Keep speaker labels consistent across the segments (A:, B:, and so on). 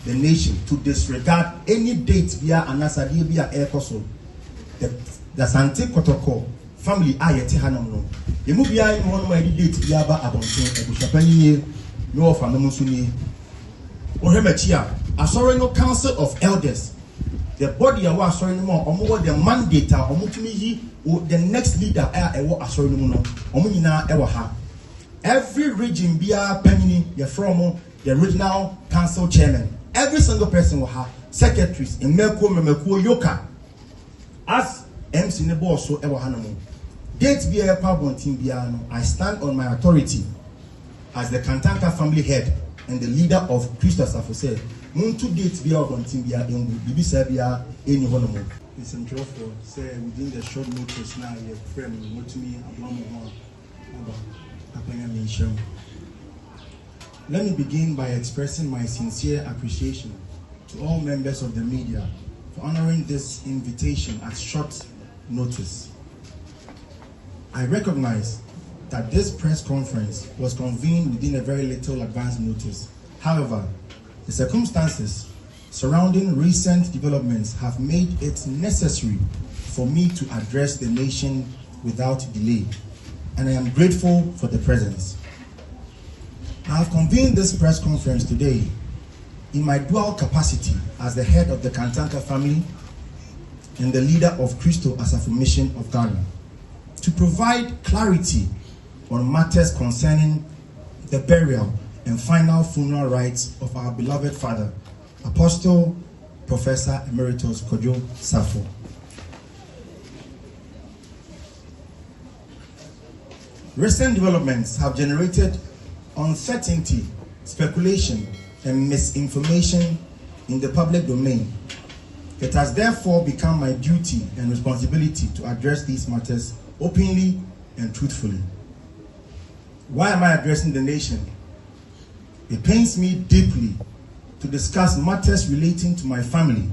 A: the nation to disregard any date via anasadi via air coso. The Sante Kotoko family ayeti hanam no. Yemu via in one my date via ba abonto ebushapani no of anomusuni. Ohemechia, asori no council of elders. The body awa asori no more omo the mandate omo tumi yi the next leader ewo asori no no omo nyina ewo ha. Every region bia panini ye from the regional council chairman. Every single person will have secretaries in Memeko Yoka. As MC Nebo so ever hanamu. Date be a problem team biano. I stand on my authority as the Kantanta family head and the leader of Christos Sarfo said. Muntu date be a team bia in Bibi Serbia any honomo. Listen, Joffo say within the short notice now your friend Mutumi Ablamu. Let me begin by expressing my sincere appreciation to all members of the media for honoring this invitation at short notice. I recognize that this press conference was convened within a very little advance notice. However, the circumstances surrounding recent developments have made it necessary for me to address the nation without delay, and I am grateful for the presence. I have convened this press conference today in my dual capacity as the head of the Kantanta family and the leader of Christos Sarfo Mission of Ghana to provide clarity on matters concerning the burial and final funeral rites of our beloved father, Apostle Professor Emeritus Kojo Sarfo. Recent developments have generated uncertainty, speculation, and misinformation in the public domain. It has therefore become my duty and responsibility to address these matters openly and truthfully. Why am I addressing the nation? It pains me deeply to discuss matters relating to my family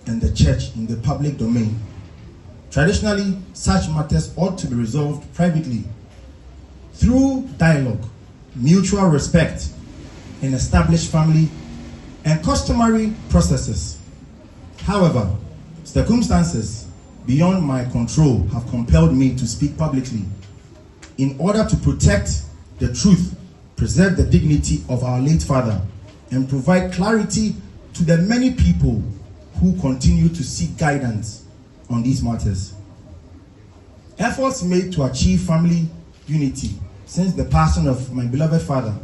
A: and the church in the public domain. Traditionally, such matters ought to be resolved privately through dialogue, mutual respect in established family and customary processes. However, circumstances beyond my control have compelled me to speak publicly in order to protect the truth, preserve the dignity of our late father, and provide clarity to the many people who continue to seek guidance on these matters. Efforts made to achieve family unity since the passing of my beloved father,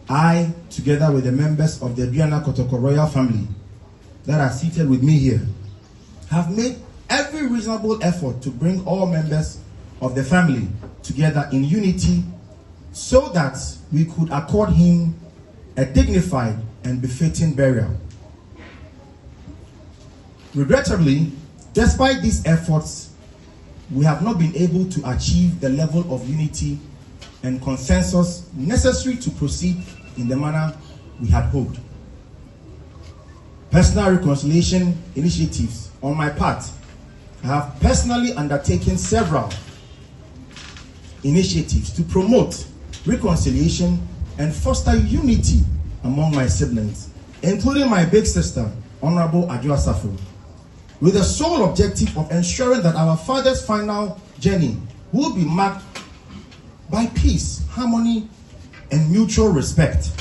A: I, together with the members of the Adriana Kotoko royal family that are seated with me here, have made every reasonable effort to bring all members of the family together in unity so that we could accord him a dignified and befitting burial. Regrettably, despite these efforts, we have not been able to achieve the level of unity and consensus necessary to proceed in the manner we had hoped. Personal reconciliation initiatives on my part, I have personally undertaken several initiatives to promote reconciliation and foster unity among my siblings, including my big sister, Honorable Kwadjo Sarfo, with the sole objective of ensuring that our father's final journey will be marked by peace, harmony, and mutual respect.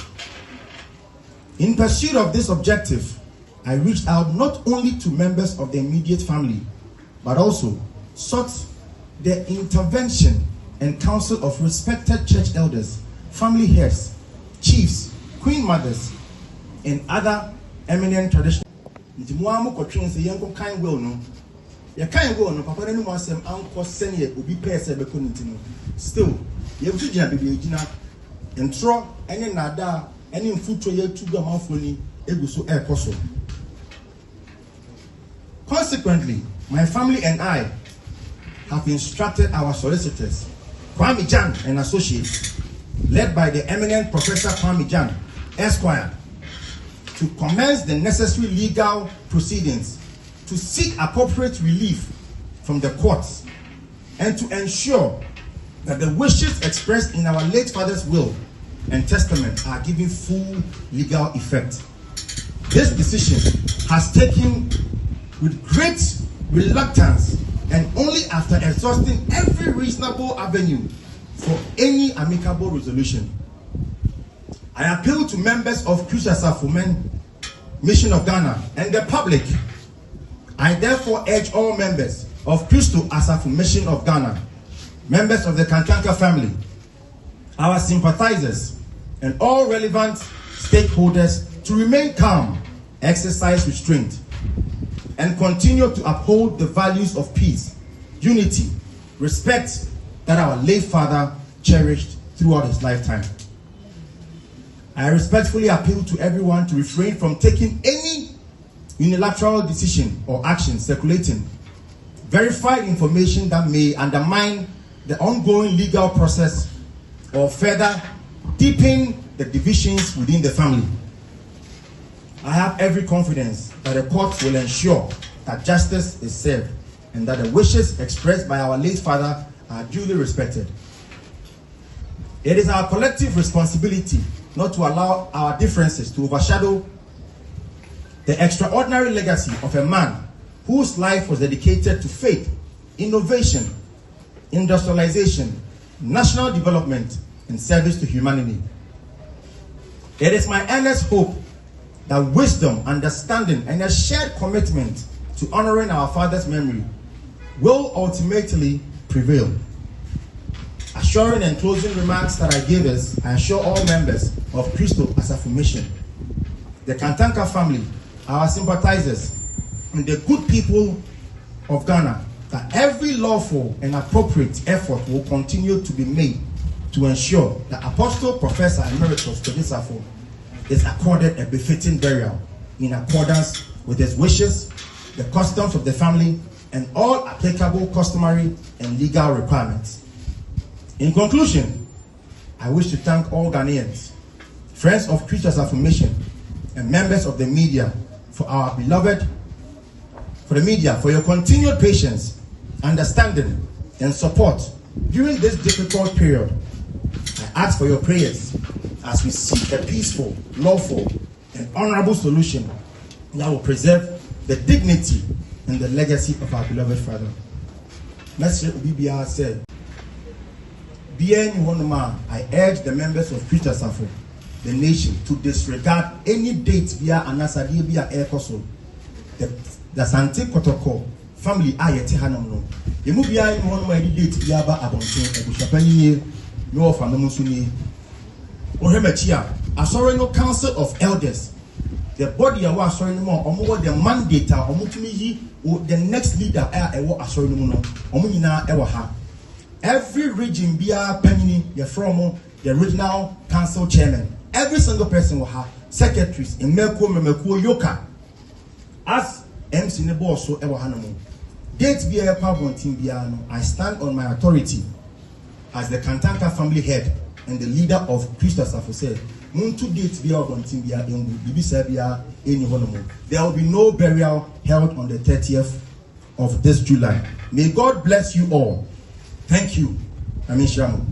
A: In pursuit of this objective, I reached out not only to members of the immediate family, but also sought the intervention and counsel of respected church elders, family heads, chiefs, queen mothers, and other eminent traditional. Still, you have to be and throw any nada, any food to you to the mouth air coso. Consequently, my family and I have instructed our solicitors, Kwame Jan and Associates, led by the eminent Professor Kwame Jan, Esquire, to commence the necessary legal proceedings to seek appropriate relief from the courts and to ensure that the wishes expressed in our late father's will and testament are given full legal effect. this decision has taken with great reluctance and only after exhausting every reasonable avenue for any amicable resolution. I appeal to members of Kwadjo Sarfo Mission of Ghana and the public. I therefore urge all members of Kwadjo Sarfo Mission of Ghana, members of the Kantanta'S family, our sympathizers, and all relevant stakeholders to remain calm, exercise restraint, and continue to uphold the values of peace, unity, respect that our late father cherished throughout his lifetime. I respectfully appeal to everyone to refrain from taking any unilateral decision or action circulating verified information that may undermine the ongoing legal process or further deepen the divisions within the family. I have every confidence that the court will ensure that justice is served and that the wishes expressed by our late father are duly respected. It is our collective responsibility not to allow our differences to overshadow the extraordinary legacy of a man whose life was dedicated to faith, innovation, industrialization, national development, and service to humanity. It is my earnest hope that wisdom, understanding, and a shared commitment to honoring our father's memory will ultimately prevail. Assuring and closing remarks that I gave us, I assure all members of Kwadjo Sarfo Mission, the Kantanta'S family, our sympathizers, and the good people of Ghana that every lawful and appropriate effort will continue to be made to ensure that Apostle Professor Emeritus Kwadjo Sarfo is accorded a befitting burial in accordance with his wishes, the customs of the family, and all applicable customary and legal requirements. In conclusion, I wish to thank all Ghanaians, friends of Kwadjo Sarfo Mission, and members of the media for your continued patience, understanding, and support during this difficult period. I ask for your prayers as we seek a peaceful, lawful, and honorable solution that will preserve the dignity and the legacy of our beloved father. Mr. Ubibia said, I urge the members of Kwadjo Sarfo, the nation, to disregard any date via Anasadi via Aircoso. The Santi Kotoko family ayeti hanamno. Yemu bia in one my date via Abonton, Ebushapani, no of Anamusuni. Ohemachia, a sorrow council of elders. The body of our sorry no more, or the mandate or Mutumi, or the next leader, a sorry no more, Omina Ewaha. Every region bia Penny, the from the regional council chairman. Every single person will have secretaries in Melko Yoka. As MC Nebo so Ewahanamo. Dates be a power team biano. I stand on my authority as the Kantanta'S family head and the leader of Kwadjo Sarfo said, Muntu dates be a team bia in Bibisabia in Honomo. There will be no burial held on the 30th of this July. May God bless you all. Thank you. Amin Shamu.